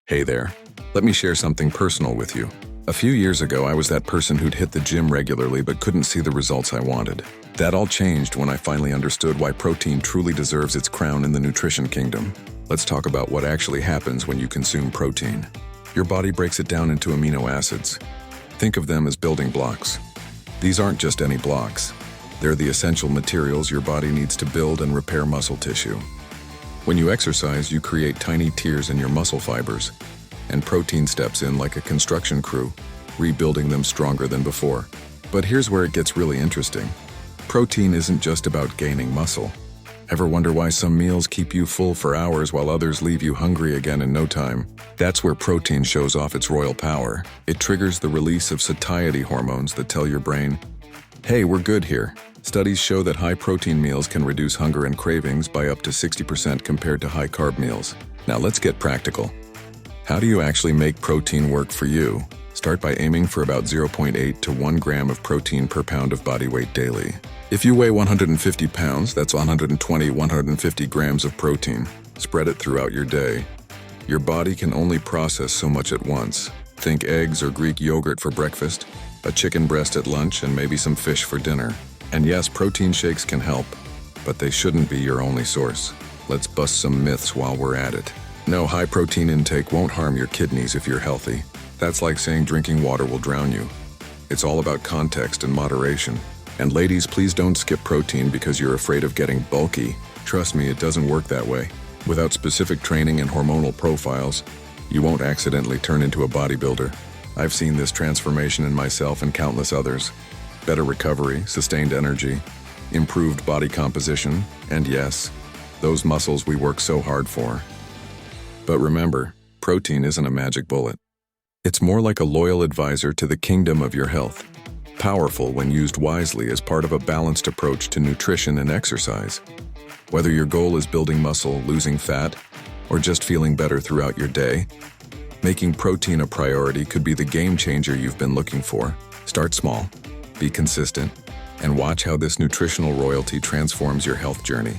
Hey there. Let me share something personal with you. A few years ago, I was that person who'd hit the gym regularly but couldn't see the results I wanted. That all changed when I finally understood why protein truly deserves its crown in the nutrition kingdom. Let's talk about what actually happens when you consume protein. Your body breaks it down into amino acids. Think of them as building blocks. These aren't just any blocks. They're the essential materials your body needs to build and repair muscle tissue. When you exercise, you create tiny tears in your muscle fibers, and protein steps in like a construction crew, rebuilding them stronger than before. But here's where it gets really interesting. Protein isn't just about gaining muscle. Ever wonder why some meals keep you full for hours while others leave you hungry again in no time? That's where protein shows off its royal power. It triggers the release of satiety hormones that tell your brain, hey, we're good here. Studies show that high-protein meals can reduce hunger and cravings by up to 60% compared to high-carb meals. Now let's get practical. How do you actually make protein work for you? Start by aiming for about 0.8 to 1 gram of protein per pound of body weight daily. If you weigh 150 pounds, that's 150 grams of protein. Spread it throughout your day. Your body can only process so much at once. Think eggs or Greek yogurt for breakfast, a chicken breast at lunch, and maybe some fish for dinner. And yes, protein shakes can help, but they shouldn't be your only source. Let's bust some myths while we're at it. No, high protein intake won't harm your kidneys if you're healthy. That's like saying drinking water will drown you. It's all about context and moderation. And ladies, please don't skip protein because you're afraid of getting bulky. Trust me, it doesn't work that way. Without specific training and hormonal profiles, you won't accidentally turn into a bodybuilder. I've seen this transformation in myself and countless others. Better recovery, sustained energy, improved body composition, and yes, those muscles we work so hard for. But remember, protein isn't a magic bullet. It's more like a loyal advisor to the kingdom of your health. Powerful when used wisely as part of a balanced approach to nutrition and exercise. Whether your goal is building muscle, losing fat, or just feeling better throughout your day, making protein a priority could be the game changer you've been looking for. Start small, be consistent, and watch how this nutritional royalty transforms your health journey.